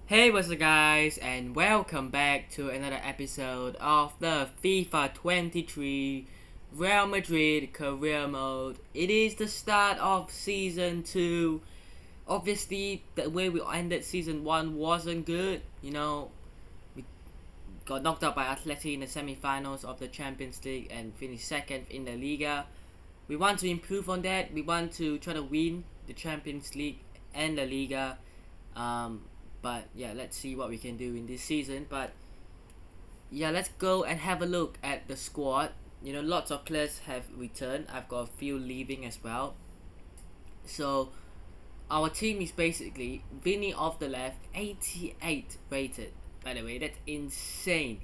Hey, what's up, guys, and welcome back to another episode of the FIFA 23 Real Madrid Career Mode. It is the start of Season 2. Obviously, the way we ended Season 1 wasn't good. We got knocked out by Atleti in the semi-finals of the Champions League and finished second in the Liga. We want to improve on that. We want to try to win the Champions League and the Liga. But yeah, let's see what we can do in this season. But yeah, let's go and have a look at the squad. Lots of players have returned. I've got a few leaving as well. So our team is basically Vinny off the left, 88 rated. By the way, that's insane.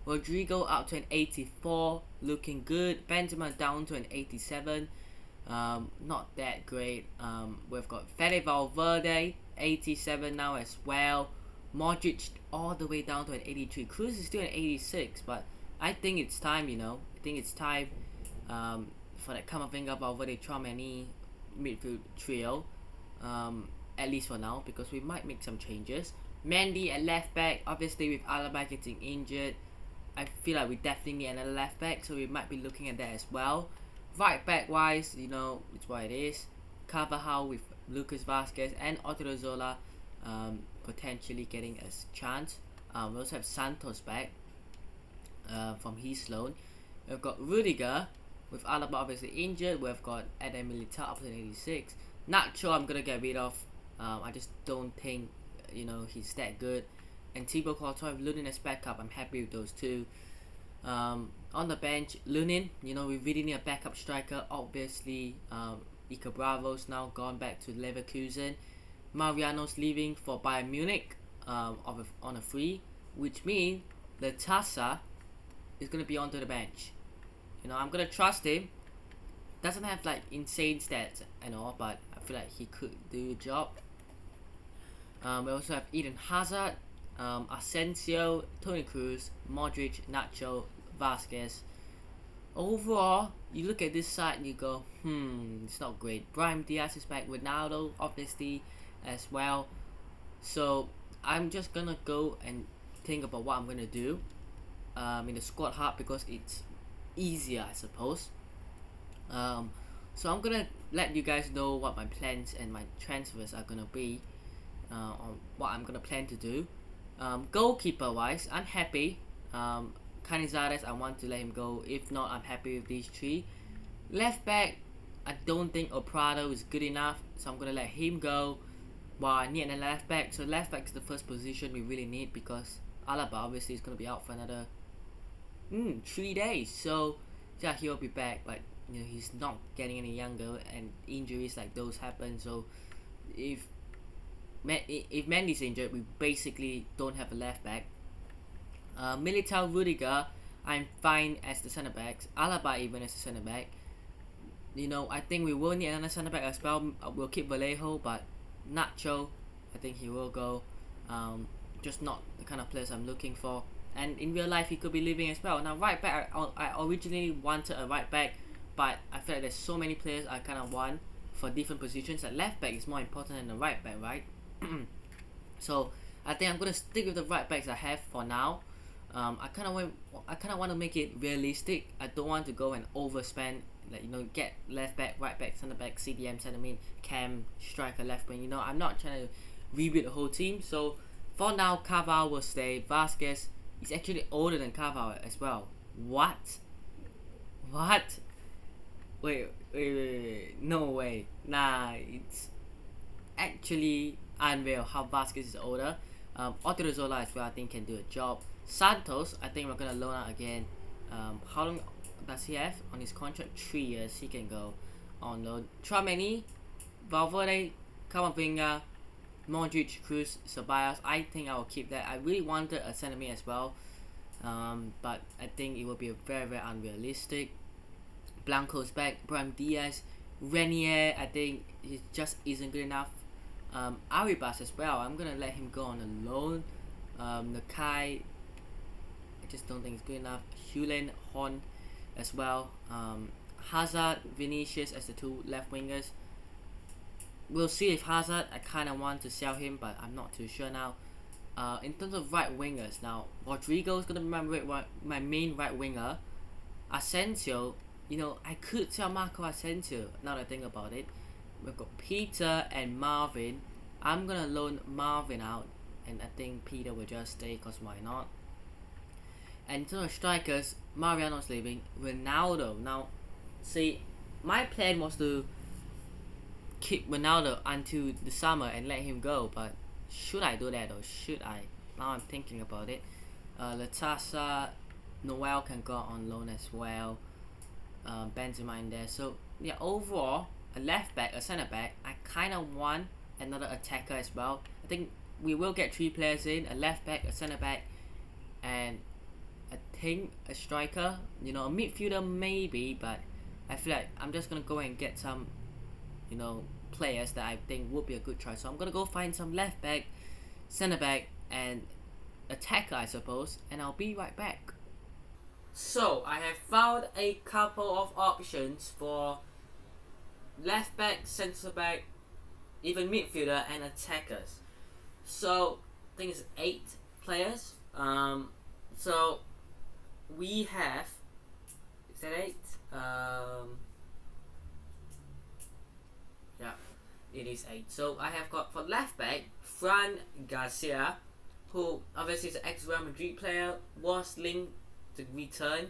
Rodrigo up to an 84, looking good. Benzema down to an 87. Not that great. We've got Fede Valverde, 87 now as well. Modric all the way down to an 83. Cruz is still an 86, but I think it's time, I think it's time for that Camavinga, Valverde, Tchouaméni midfield trio, at least for now, because we might make some changes. Mendy at left back, obviously with Alaba getting injured, I feel like we definitely need another left back, so we might be looking at that as well. Right back wise, it's what it is. Carvajal with Lucas Vazquez and Odriozola potentially getting a chance. We also have Santos back from his loan. We've got Rudiger with Alaba obviously injured. We've got Eden Militao up to 86. Nacho I'm gonna get rid of. I just don't think he's that good. And Thibaut Courtois with Lunin as backup. I'm happy with those two. On the bench, Lunin, we really need a backup striker. Obviously, Iker Bravo's now gone back to Leverkusen. Mariano's leaving for Bayern Munich on a free, which means Latasa is going to be onto the bench. I'm going to trust him. Doesn't have like insane stats and all, but I feel like he could do the job. We also have Eden Hazard, Asensio, Toni Kroos, Modric, Nacho, Vazquez. Overall, you look at this side and you go, it's not great. Brahim Diaz is back, Ronaldo obviously as well. So I'm just gonna go and think about what I'm gonna do in the squad hub, because it's easier, I suppose. So I'm gonna let you guys know what my plans and my transfers are gonna be, on what I'm gonna plan to do. Goalkeeper wise, I'm happy. Canizares, I want to let him go. If not, I'm happy with these three. Left back, I don't think Oprado is good enough, so I'm gonna let him go. But I need a left back, so left back is the first position we really need, because Alaba obviously is gonna be out for another 3 days. So yeah, he'll be back, but he's not getting any younger, and injuries like those happen. So if Mendy's injured, we basically don't have a left back. Militao, Rudiger, I'm fine as the centre backs. Alaba even as the centre back. I think we will need another centre back as well. We'll keep Vallejo, but Nacho, I think he will go. Just not the kind of players I'm looking for. And in real life, he could be leaving as well. Now, right back, I originally wanted a right back, but I feel like there's so many players I kind of want for different positions. That left back is more important than the right back, right? So I think I'm gonna stick with the right backs I have for now. I kind of want to make it realistic. I don't want to go and overspend, get left back, right back, centre back, CDM, centre mid, cam, striker, left wing. I'm not trying to rebuild the whole team. So for now, Carvalho will stay. Vazquez is actually older than Carvalho as well. What? Wait. No way. Nah, it's actually unreal how Vazquez is older. Odriozola as well, I think, can do a job. Santos, I think we're gonna loan out again. How long does he have on his contract? 3 years. He can go on loan. Tchouaméni, Valverde, Camavinga, Modric, Cruz, Ceballos. I think I will keep that. I really wanted a centre mid as well, but I think it will be very, very unrealistic. Blanco's back. Brahim Diaz, Renier, I think he just isn't good enough. Arribas as well, I'm gonna let him go on a loan. Nakai, I just don't think it's good enough. Hulen, Horn as well. Hazard, Vinicius as the two left wingers. we'll see if Hazard. I kind of want to sell him, but I'm not too sure now. In terms of right wingers, now Rodrigo is gonna be my main right winger. Asensio, I could sell Marco Asensio. Now that I think about it, we've got Peter and Marvin. I'm gonna loan Marvin out, and I think Peter will just stay, cause why not? And in terms of strikers, Mariano's leaving. Ronaldo. Now, see, my plan was to keep Ronaldo until the summer and let him go, but should I do that or should I? Now I'm thinking about it. Latasa, Noel can go on loan as well. Benzema in there. So yeah, overall, a left back, a centre back. I kind of want another attacker as well. I think we will get 3 players in: a left back, a centre back, and I think a striker. A midfielder maybe, but I feel like I'm just gonna go and get some, players that I think would be a good choice. So I'm gonna go find some left back, centre back, and attacker, I suppose, and I'll be right back. So I have found a couple of options for left back, centre back, even midfielder and attackers. So I think it's 8 players. So we have, is that 8? Yeah, it is 8. So I have got for left back Fran Garcia, who obviously is an ex-Real Madrid player, was linked to return,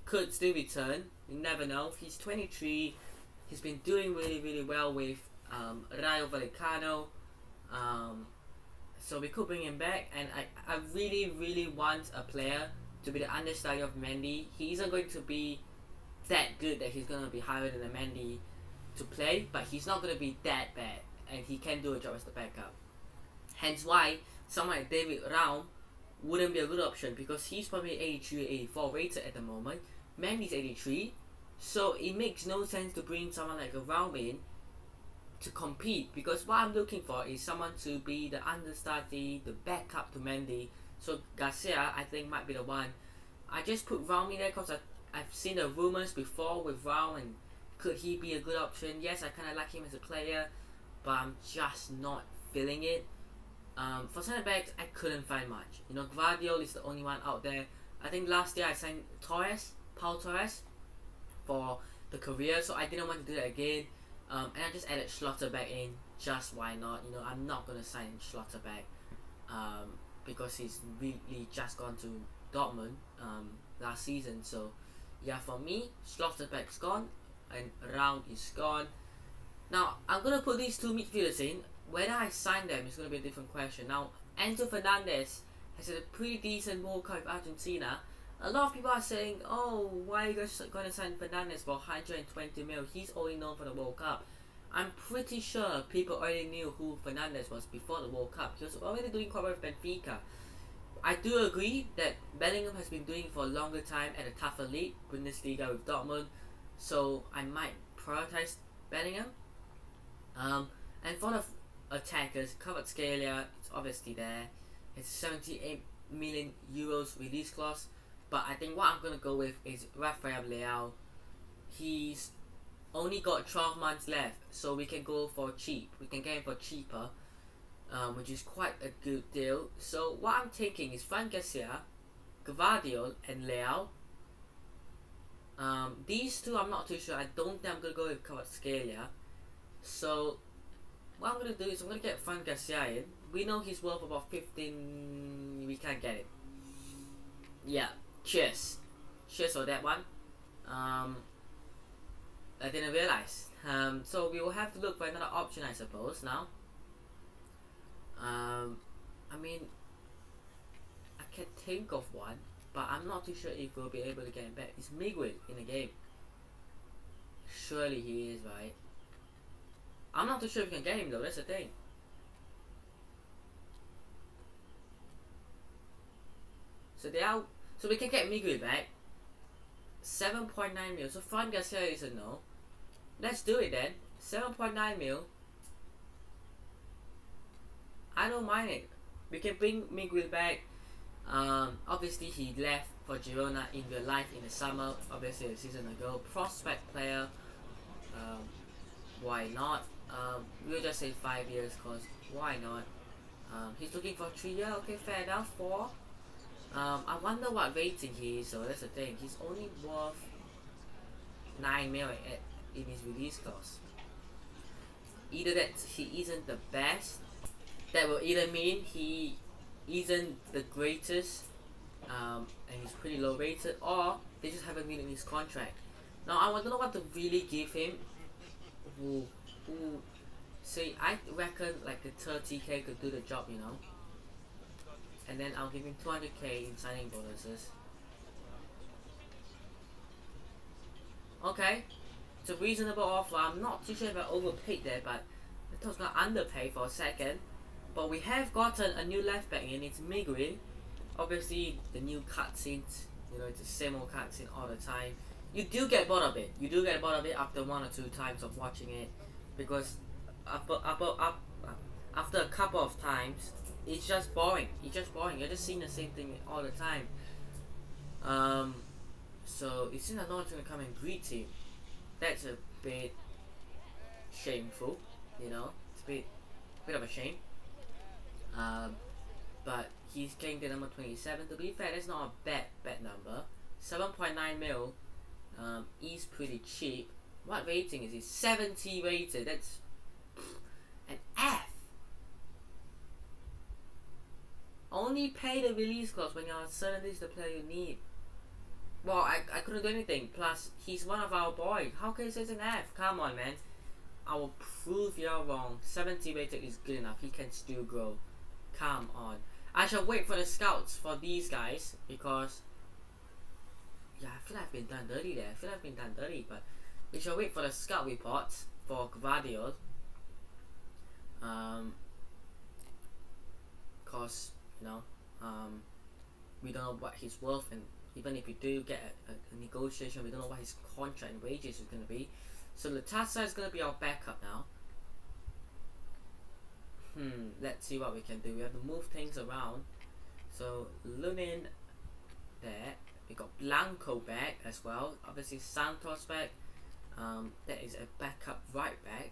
could still return. You never know. He's 23. He's been doing really well with Rayo Vallecano. So we could bring him back, and I really want a player to be the understudy of Mendy. He isn't going to be that good that he's going to be higher than a Mendy to play, but he's not going to be that bad, and he can do a job as the backup. Hence why someone like David Raum wouldn't be a good option, because he's probably 83, 84 rated at the moment. Mendy's 83, so it makes no sense to bring someone like a Raum in to compete, because what I'm looking for is someone to be the understudy, the backup to Mendy. So Garcia, I think, might be the one. I just put Raum in there because I've seen the rumors before with Raum, and could he be a good option? Yes, I kind of like him as a player, but I'm just not feeling it. For centre backs, I couldn't find much. Guardiola is the only one out there. I think last year I signed Paul Torres, for the career, so I didn't want to do that again. And I just added Schlotterbeck in, just why not? I'm not gonna sign Schlotterbeck, because he's really just gone to Dortmund last season. So yeah, for me, Schlotterbeck's gone and Raum is gone. Now I'm gonna put these 2 midfielders in. Whether I sign them is going to be a different question. Now, Enzo Fernandez has had a pretty decent World Cup with Argentina. A lot of people are saying, oh, why are you guys going to sign Fernandez for 120 mil? He's only known for the World Cup. I'm pretty sure people already knew who Fernandez was before the World Cup. He was already doing quite well with Benfica. I do agree that Bellingham has been doing for a longer time at a tougher league, Bundesliga with Dortmund. So I might prioritize Bellingham. And for the attackers, Kvaratskhelia, it's obviously there. It's 78 million euros release clause, but I think what I'm gonna go with is Rafael Leao. He's only got 12 months left, so we can go for cheap. We can get him for cheaper, which is quite a good deal. So what I'm taking is Fran Garcia, Gvardiol, and Leao. These 2 I'm not too sure. I don't think I'm gonna go with Kvaratskhelia. So what I'm going to do is I'm going to get Fran Garcia in. We know he's worth about 15. We can't get it. Yeah, cheers for that one. I didn't realize. So we will have to look for another option, I suppose, now. I mean, I can think of one, but I'm not too sure if we'll be able to get him back. Is Miguel in the game? Surely he is, right? I'm not too sure if we can get him though, that's the thing. So we can get Miguel back. 7.9 mil. So Fran Garcia is a no. Let's do it then. 7.9 mil. I don't mind it. We can bring Miguel back. Obviously he left for Girona in real life in the summer, obviously a season ago. Prospect player. Why not? We'll just say 5 years, cause why not? He's looking for 3 years. Okay, fair enough. 4. I wonder what rating he is. So that's the thing. He's only worth 9 million in his release clause. Either that he isn't the best, that will either mean he isn't the greatest, and he's pretty low rated, or they just haven't been in his contract. Now I don't know what to really give him. Who say I reckon like a 30k could do the job, you know. And then I'll give him 200k in signing bonuses. Okay, it's a reasonable offer. I'm not too sure if I overpaid there, but I thought I was gonna underpay for a second. But we have gotten a new left back in. It's Miguel. Obviously, the new cutscenes. You know, it's the same old cutscene all the time. You do get bored of it. You do get bored of it after 1 or 2 times of watching it, because after a couple of times, it's just boring. It's just boring. You're just seeing the same thing all the time. So it seems like no one's gonna come and greet him. That's a bit shameful. You know, it's a bit of a shame. But he's getting the number 27. To be fair, that's not a bad number. 7.9 mil is pretty cheap. What rating is he? 70 rated. That's an F. Only pay the release clause when you're certain this is the player you need. Well, I couldn't do anything. Plus, he's one of our boys. How can you say it's an F? Come on, man. I will prove you're wrong. 70 rated is good enough. He can still grow. Come on. I shall wait for the scouts for these guys, because yeah, I feel like I've been done dirty there. But we shall wait for the scout reports for Gvardiol. Cause you know, we don't know what he's worth, and even if we do get a negotiation, we don't know what his contract and wages is gonna be. So Latasa is gonna be our backup now. Let's see what we can do. We have to move things around. So Lunin there. We got Blanco back as well. Obviously Santos back. That is a backup right back.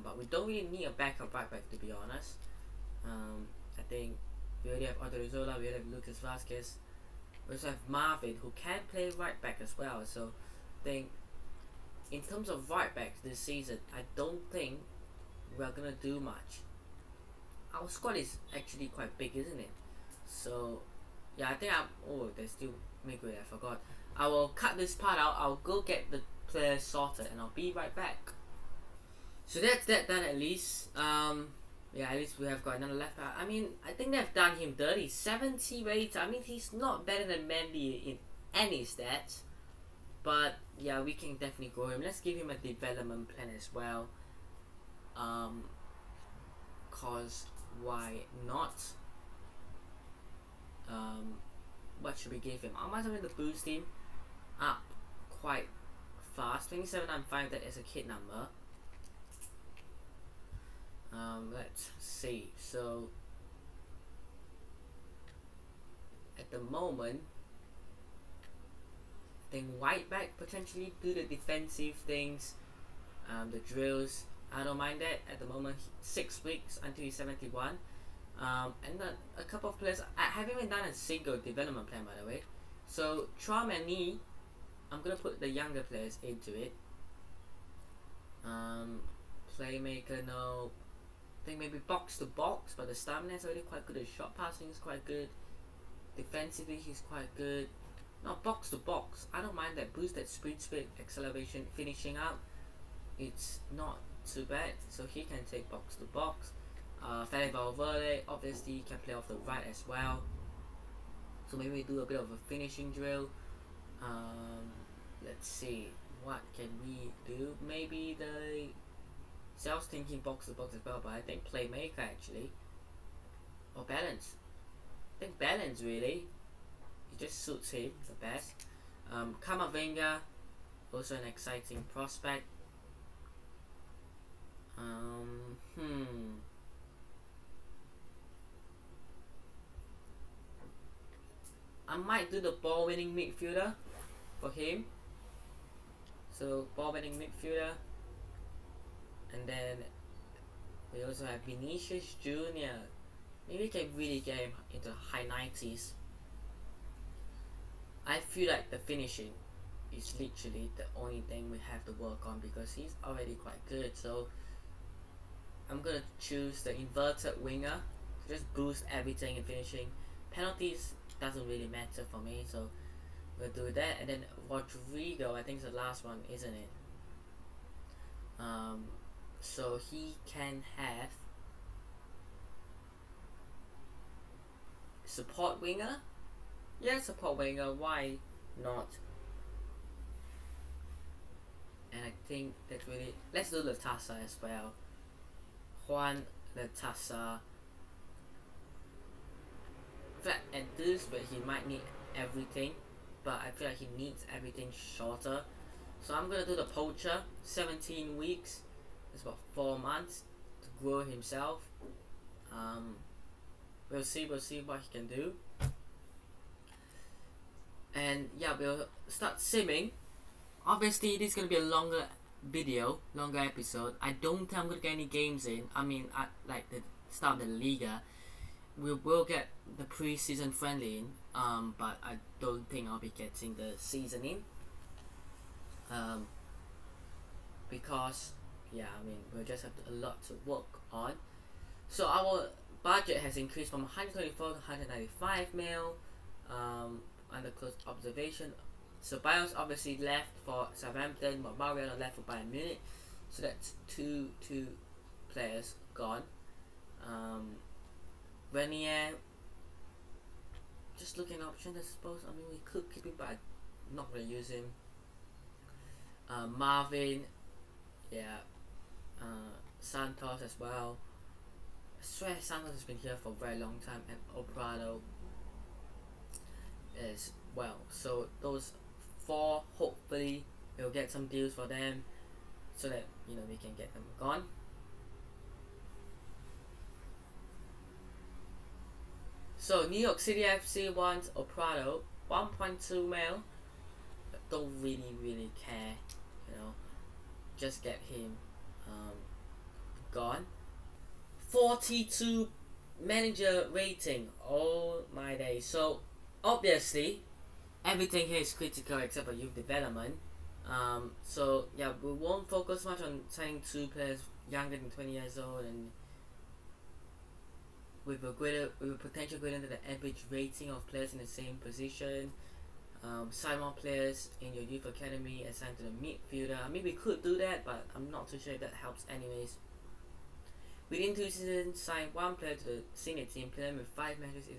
But we don't really need a backup right back, to be honest. I think we already have Odorizola, we already have Lucas Vasquez. We also have Marvin, who can play right back as well. So I think in terms of right backs this season, I don't think we're gonna do much. Our squad is actually quite big, isn't it? So yeah, I think there's still Miguel, I forgot. I will cut this part out. I'll go get the players sorted and I'll be right back. So that's that done at least. Yeah, at least we have got another left back. I mean, I think they've done him dirty. 70 rated. I mean, he's not better than Mendy in any stats. But yeah, we can definitely grow him. Let's give him a development plan as well. Cause why not? What should we give him? I might have to boost him up quite fast. 27, I'm fine with that as a kid number. Let's see. So at the moment, I think white back potentially do the defensive things, the drills. I don't mind that at the moment. 6 weeks until he's 71. And then a couple of players. I haven't even done a single development plan, by the way. So Trom and Nee, I'm gonna put the younger players into it. Playmaker, no. I think maybe box to box, but the stamina is already quite good. The shot passing is quite good. Defensively, he's quite good. No, box to box. I don't mind that. Boost that sprint speed, acceleration, finishing out. It's not too bad. So he can take box to box. Fede Valverde, obviously, can play off the right as well. So maybe we do a bit of a finishing drill. Let's see. What can we do? Maybe the... So I was thinking box to box as well, but I think playmaker actually. Or balance. I think balance really. It just suits him the best. Camavinga, also an exciting prospect. I might do the ball winning midfielder for him. So ball winning midfielder. And then we also have Vinicius Jr. Maybe we can really get him into high 90s. I feel like the finishing is literally the only thing we have to work on because he's already quite good. So I'm gonna choose the inverted winger to just boost everything in finishing. Penalties doesn't really matter for me, so we'll do that. And then Rodrigo, I think is the last one, isn't it? So he can have support winger. Yeah, support winger. Why not? And I think that's really. Let's do Latasa as well. Juan Latasa. I feel like at this rate he might need everything, but I feel like he needs everything shorter. So I'm gonna do the poacher. 17 weeks. It's about 4 months to grow himself. We'll see what he can do. And yeah, we'll start simming. Obviously, this is gonna be a longer video, longer episode. I don't think I'm gonna get any games in. I mean, like the start of the Liga. We will get the pre-season friendly in, but I don't think I'll be getting the season in. Because yeah, I mean we'll just have a lot to work on. So our budget has increased from 124 to 195 mil. Under close observation. So Bios obviously left for Southampton, but Mariano left for Bayern Munich. So that's two players gone. Renier, just looking at options, I suppose. I mean, we could keep him, but I'm not going to use him. Marvin, yeah. Santos as well. I swear Santos has been here for a very long time, and Oprado as well. So those 4, hopefully we'll get some deals for them, so that we can get them gone. So New York City FC wants Oprado, 1.2 mil. Don't really care, just get him gone. 42 manager rating. Oh my days. So obviously everything here is critical except for youth development. So yeah, we won't focus much on signing 2 players younger than 20 years old and with a potential greater than the average rating of players in the same position. Sign more players in your youth academy assigned to the midfielder. I mean, we could do that, but I'm not too sure if that helps anyways. Within 2 seasons, sign 1 player to the senior team, play them with 5 matches in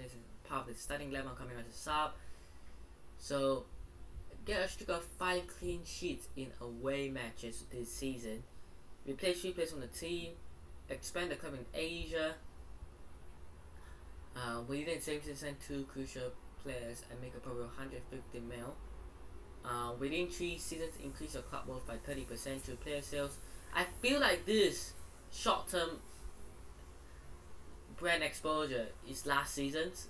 part of the starting 11 coming as a sub. So get a streak of 5 clean sheets in away matches this season. Replace 3 players on the team. Expand the club in Asia. Within the same season, sign 2 crucial players and make a profit of 150 mil. Within 3 seasons, increase your club worth by 30% through player sales. I feel like this short-term brand exposure is last season's,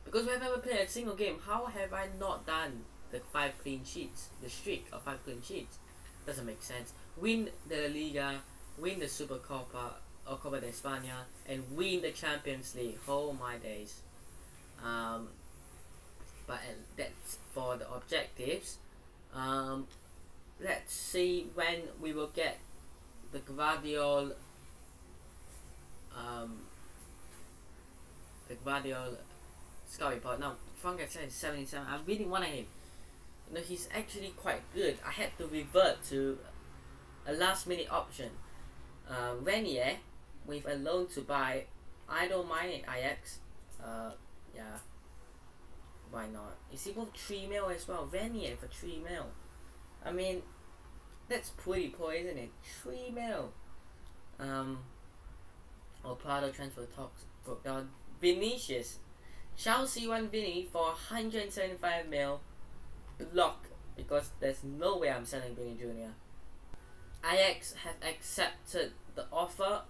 because we have never played a single game. How have I not done the 5 clean sheets, the streak of 5 clean sheets? Doesn't make sense. Win the Liga, win the Super Copa or Copa de España, and win the Champions League. Oh my days. But that's for the objectives. Let's see when we will get the Guardiola scout report. Now Frank is 77. I really wanted him. He's actually quite good. I had to revert to a last minute option. Renier with a loan to buy. I don't mind it, Ajax. Yeah. Why not? Is it worth 3 mil as well? Renier for 3 mil. I mean, that's pretty poor, isn't it? 3 mil. Prado transfer talks broke down. Vinicius. Chelsea want Vinny for 175 mil. Block, because there's no way I'm selling Vinny Jr. Ajax have accepted the offer.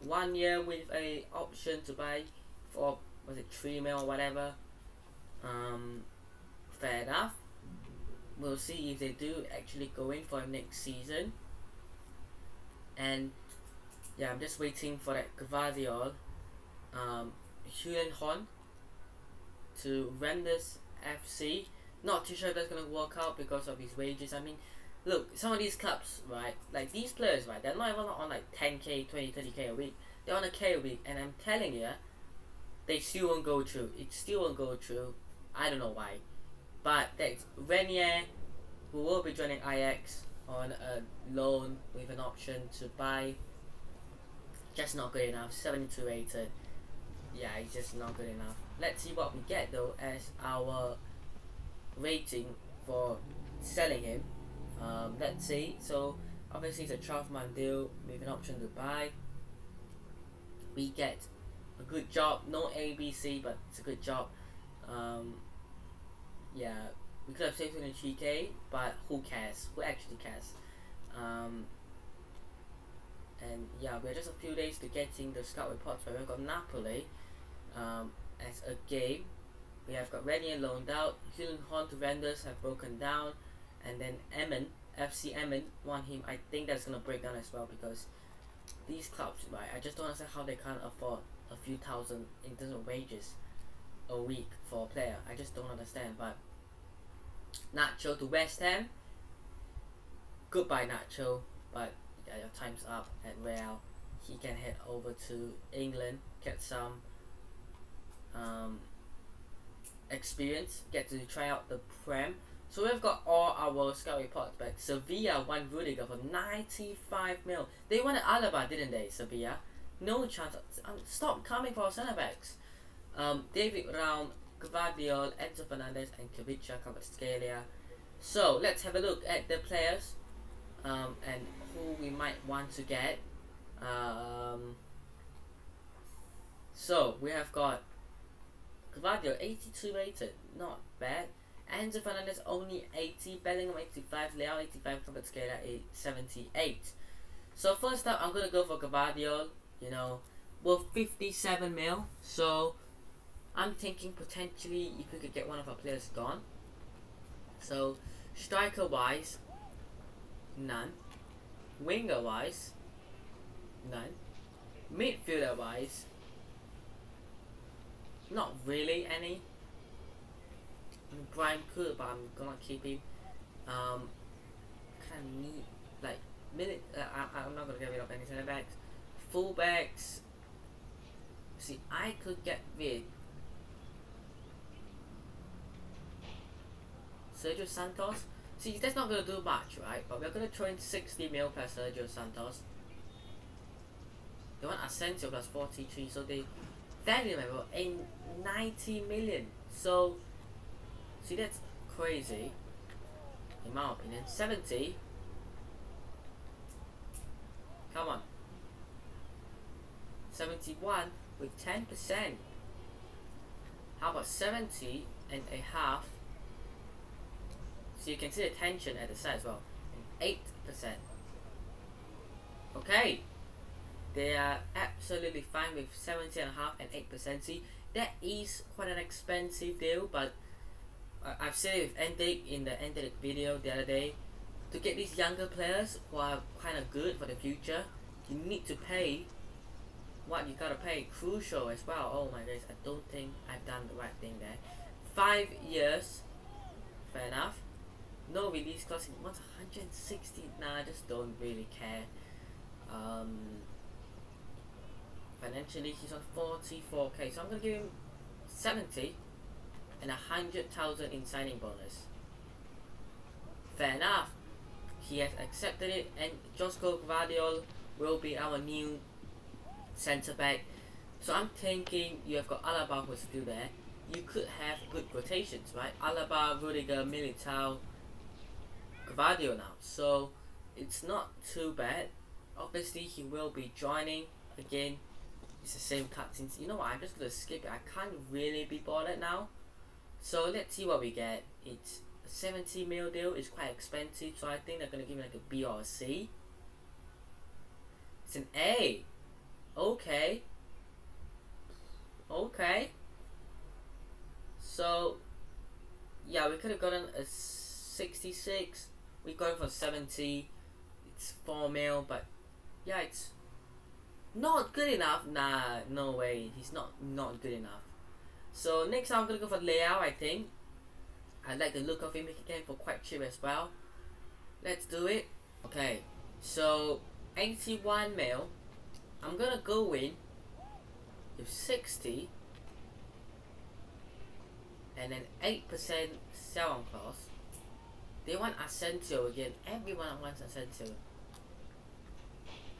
1 year with a option to buy for, was it 3 mil or whatever. Fair enough. We'll see if they do actually go in for him next season. And yeah, I'm just waiting for that Gvardiol, Horn to Renders FC. Not too sure if that's gonna work out because of his wages. I mean, look, some of these clubs, right? Like these players, right? They're not even on like 10k, 20, 30k a week. They're on a k a week, and I'm telling you, they still won't go through. It still won't go through. I don't know why, but that's Renier, who will be joining Ajax on a loan with an option to buy. Just not good enough. 72 rated. Yeah, it's just not good enough. Let's see what we get though as our rating for selling him. Let's see. So obviously it's a 12-month deal with an option to buy. We get a good job. No ABC, but it's a good job. Yeah, we could have saved 23k, but who cares? Who actually cares? And yeah, we're just a few days to getting the scout reports. But we've got Napoli as a game. We have got Renier loaned out. Horn to Renders have broken down, and then Emmen, FC Emmen, want him. I think that's gonna break down as well because these clubs, right? I just don't understand how they can't afford a few thousand in terms of wages a week for a player. I just don't understand. But Nacho to West Ham. Goodbye, Nacho. But yeah, your time's up at Real. He can head over to England, get some experience, get to try out the Prem. So we've got all our scout reports back. Sevilla won Rudiger for 95 mil. They wanted Alaba, didn't they, Sevilla? No chance. Stop coming for our centre backs. David Raum, Gvardiol, Enzo Fernandez, and Kvaratskhelia, Kvaratskhelia. So let's have a look at the players and who we might want to get. So we have got Gvardiol 82 rated, not bad. Enzo Fernandez only 80, Bellingham 85, Leao 85, Kvaratskhelia 78. So first up, I'm gonna go for Gvardiol. You know, worth 57 mil. So I'm thinking potentially if we could get one of our players gone. So striker wise, none. Winger wise, none. Midfielder wise, not really any. Brian could, but I'm gonna keep him. Kind of need like I'm not gonna get rid of any centre backs. Full backs. See, I could get rid Sergio Santos. See, that's not gonna do much, right? But we're gonna throw in 60 mil plus Sergio Santos. They want Asensio plus 43, so they value him in 90 million. So, see, that's crazy, in my opinion. 70. Come on. 71 with 10%. How about 70 and a half? So you can see the tension at the side as well. And 8%. Okay. They are absolutely fine with 70.5 and 8%. See, that is quite an expensive deal, but I've said it with Endic in the Endic video the other day. To get these younger players who are kind of good for the future, you need to pay what you gotta pay. Crucial as well. Oh my gosh, I don't think I've done the right thing there. 5 years, fair enough. No release clause. He wants 160. Nah, I just don't really care. Financially, he's on 44k, so I'm gonna give him 70 and 100,000 in signing bonus. Fair enough. He has accepted it, and Josko Gvardiol will be our new centre back. So I'm thinking you have got Alaba who's still there. You could have good rotations, right? Alaba, Rudiger, Militao, Gvardiol now. So it's not too bad. Obviously, he will be joining again. It's the same cutscenes. You know what? I'm just gonna skip it. I can't really be bothered now. So let's see what we get. It's a 70 mil deal. It's quite expensive, so I think they're gonna give me like a B or a C. It's an A. Okay. Okay. So yeah, we could have gotten a 66. We got it for 70. It's 4 mil, but yeah, it's not good enough. Nah, no way. He's not good enough. So next I'm gonna go for Leao. I think I like the look of him. He can for quite cheap as well. Let's do it. Okay, so 81 mil. I'm gonna go in with 60 and then 8% sell-on clause. They want Asensio again. Everyone wants Asensio.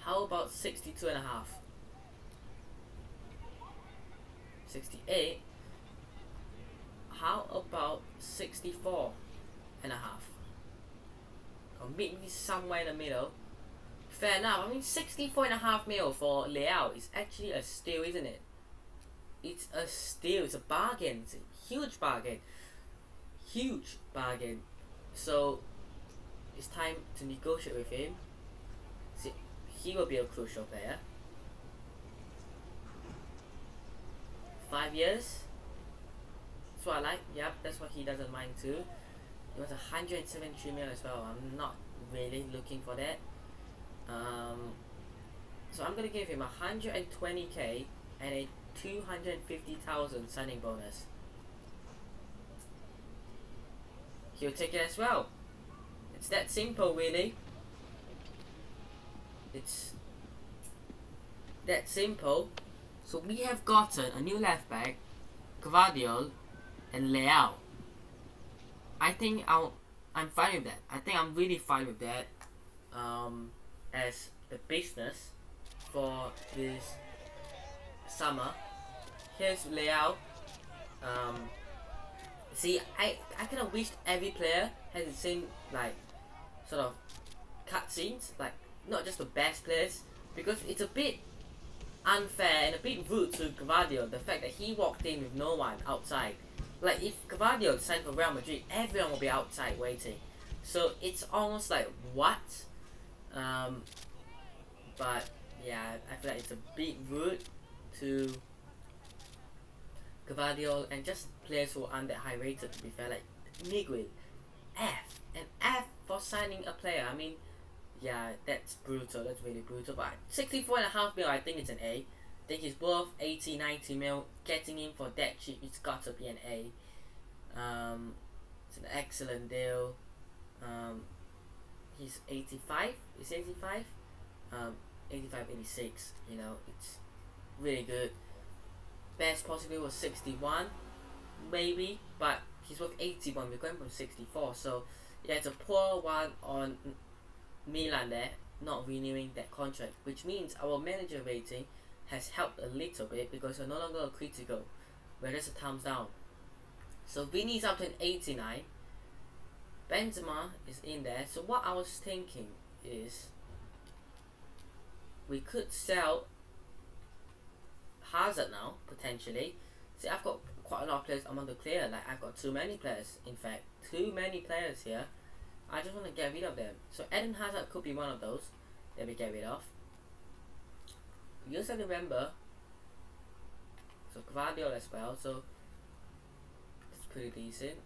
How about 62 and a half? 68. How about 64 and a half? Or meet me somewhere in the middle. Fair enough. I mean, 64 and a half mil for Leao is actually a steal, isn't it? It's a steal. It's a bargain. It's a huge bargain. Huge bargain. So it's time to negotiate with him. See, he will be a crucial player. 5 years. That's what I like. Yep, that's what he doesn't mind too. It was 173 mil as well. I'm not really looking for that. So I'm gonna give him 120k and a 250,000 signing bonus. He'll take it as well. It's that simple, really. It's that simple. So we have gotten a new left back, Gvardiol and Leao. I think I'm fine with that. I think I'm really fine with that. As the business for this summer. Here's Leao. See, I kind of wished every player has the same like sort of cutscenes, like not just the best players, because it's a bit unfair and a bit rude to Gvardiol, the fact that he walked in with no one outside. Like if Gvardiol signed for Real Madrid, everyone will be outside waiting. So it's almost like what? But yeah, I feel like it's a bit rude to Gvardiol and just players who aren't that high rated, to be fair. Like Miguel, an F for signing a player. I mean, yeah, that's brutal. That's really brutal. But 64.5 mil, I think it's an A. I think he's worth 80-90 mil. Getting him for that cheap, it's got to be an A. It's an excellent deal. He's 85. Is 85? 85, 86. You know, it's really good. Best possibly was 61, maybe, but he's worth 81. We're going from 64, so yeah, it's a poor one on Milan there, not renewing that contract, which means our manager rating has helped a little bit because we're no longer a critical, we're just a thumbs down. So Vini's up to an 89. Benzema is in there. So what I was thinking is we could sell Hazard now, potentially. See, I've got quite a lot of players I want to clear. Like, I've got too many players, in fact. Too many players here. I just want to get rid of them. So Eden Hazard could be one of those that we get rid of. You also remember, so Gvardiol as well, so it's pretty decent.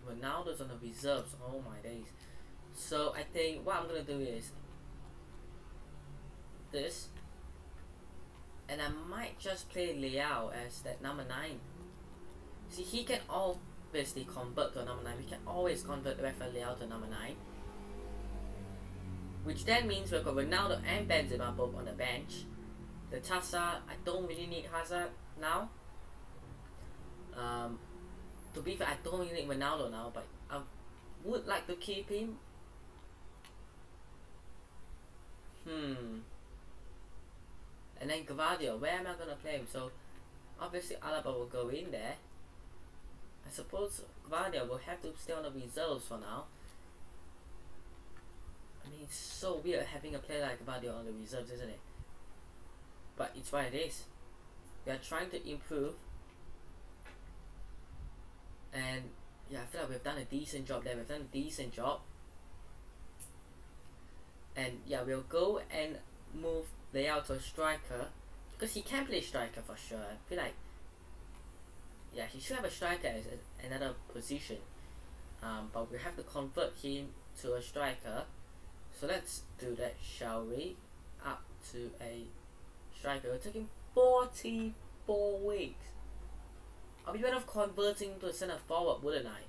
Ronaldo's on the reserves, oh my days. So I think what I'm going to do is this. And I might just play Leao as that number 9. See, he can obviously convert to a number 9. We can always convert Rafael Leao to number 9. Which then means we've got Ronaldo and Benzema both on the bench. The Tassa, I don't really need Hazard now. To be fair, I don't really need Ronaldo now, but I would like to keep him. And then Gvardiol, where am I going to play him? So obviously Alaba will go in there. I suppose Gvardiol will have to stay on the reserves for now. I mean, it's so weird having a player like Gvardiol on the reserves, isn't it? But it's what it is. We are trying to improve. And yeah, I feel like we've done a decent job there. We've done a decent job. And yeah, we'll go and move Leao to a striker, because he can play striker for sure. I feel like, yeah, he should have a striker as another position, but we have to convert him to a striker. So let's do that, shall we? Up to a striker. We're taking 44 weeks. I'll be better off converting to a centre forward, wouldn't I?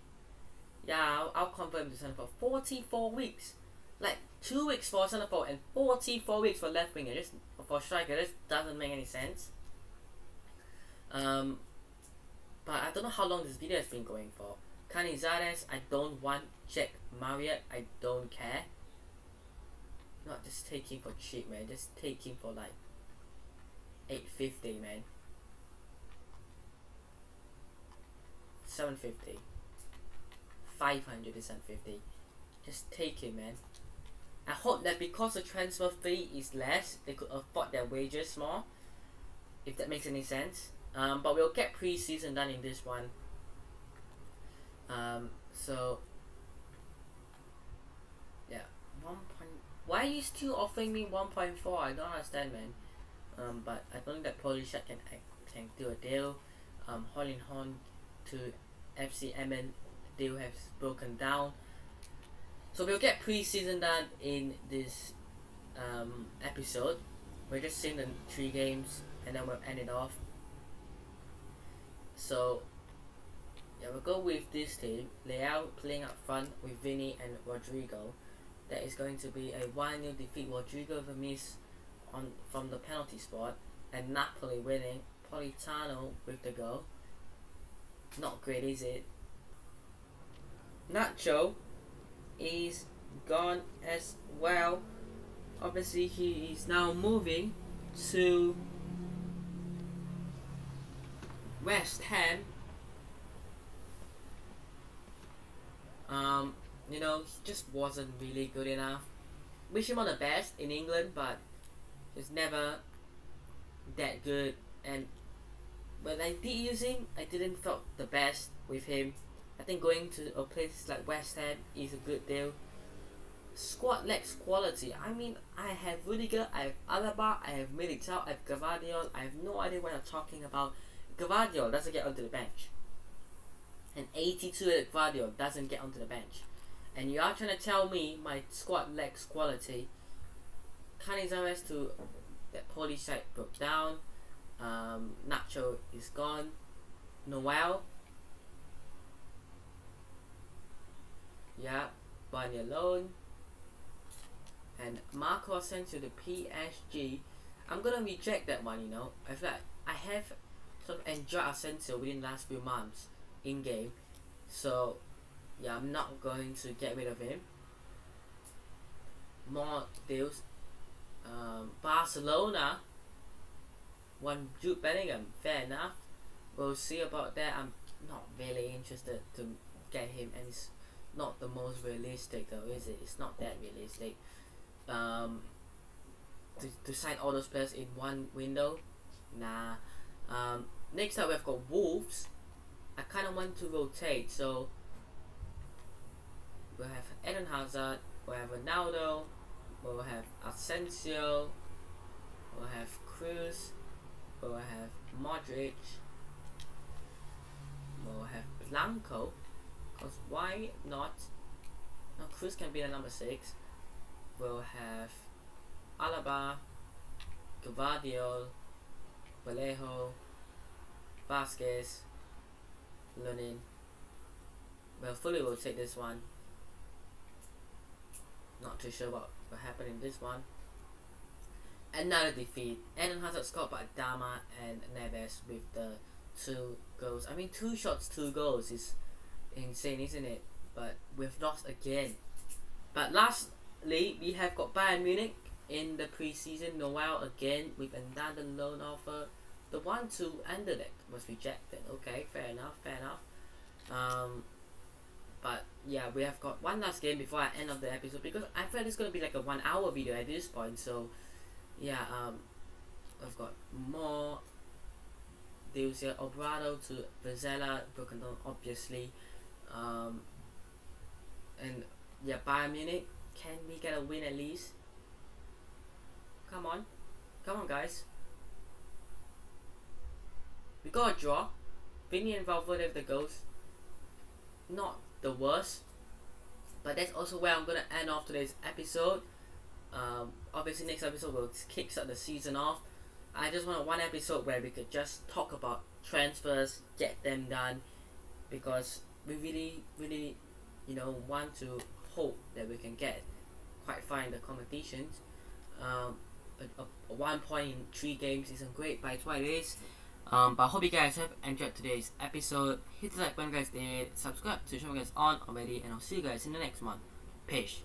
Yeah, I'll convert him to centre forward. 44 weeks. Like 2 weeks for centre forward and 44 weeks for left winger. Just for striker. This doesn't make any sense. But I don't know how long this video has been going for. Canizares, I don't want. Jack Marriott, I don't care. Not just taking for cheap, man. Just taking for like 850, man. 750. 500 to 750. Just take it, man. I hope that because the transfer fee is less, they could afford their wages more. If that makes any sense. But we'll get pre-season done in this one. So yeah, 1. Why are you still offering me 1.4? I don't understand, man. But I don't think that Polish can do a deal. Holland Horn to FC Emmen deal has broken down. So we'll get pre-season done in this episode. We're just seeing the 3 games and then we'll end it off. So yeah, we'll go with this team. Leao playing up front with Vinny and Rodrigo. That is going to be a 1-0 defeat. Rodrigo with a miss from the penalty spot, and Napoli winning. Politano with the goal. Not great, is it? Nacho is gone as well. Obviously, he is now moving to West Ham. You know, he just wasn't really good enough. Wish him all the best in England, but he's never that good. And when I did use him, I didn't felt the best with him. I think going to a place like West Ham is a good deal. Squad lacks quality. I mean, I have Rudiger, I have Alaba, I have Militao, I have Gvardiol. I have no idea what I'm talking about. Gvardiol doesn't get onto the bench. And 82 at Gvardiol doesn't get onto the bench. And you are trying to tell me my squad lacks quality. Canizares to that Polish side broke down. Nacho is gone. Noel. Yeah, Barney alone. And Marco sent to the PSG. I'm gonna reject that one, you know. I feel like I have sort of enjoyed Asensio within the last few months in game. So yeah, I'm not going to get rid of him. More deals. Barcelona won Jude Bellingham. Fair enough. We'll see about that. I'm not really interested to get him, and it's not the most realistic though, is it? It's not that realistic. To sign all those players in one window, nah. Next up we've got Wolves. I kind of want to rotate, so we'll have Eden Hazard, we'll have Ronaldo, we'll have Asensio, we'll have Cruz, we'll have Modric, we'll have Blanco, because why not? No, Cruz can be the number 6. We'll have Alaba, Gvardiol, Vallejo, Vasquez, Lunin. We'll fully rotate this one. Not too sure what will happen in this one. Another defeat. Eden Hazard scored by Dama and Neves with the 2 goals. I mean, 2 shots, 2 goals is insane, isn't it? But we've lost again. But lastly, we have got Bayern Munich in the pre-season. Noel again with another loan offer. The 1-2 ended it was rejected. Okay, fair enough, fair enough. But yeah, we have got one last game before I end of the episode, because I feel it's gonna be like a 1-hour video at this point. So yeah, I've got more deals here. Obrado to Vizela, broken down obviously. And yeah, Bayern Munich, can we get a win at least? Come on guys. We got a draw. Vinny and Valverde with the goals. Not the worst, but that's also where I'm gonna end off today's episode. Obviously, next episode will kickstart the season off. I just want one episode where we could just talk about transfers, get them done, because we really, want to hope that we can get quite far in the competitions. A 1 point in 3 games isn't great, but it's what it is. But I hope you guys have enjoyed today's episode. Hit the like button, guys. Did subscribe to the channel, guys, on already, and I'll see you guys in the next one. Peace.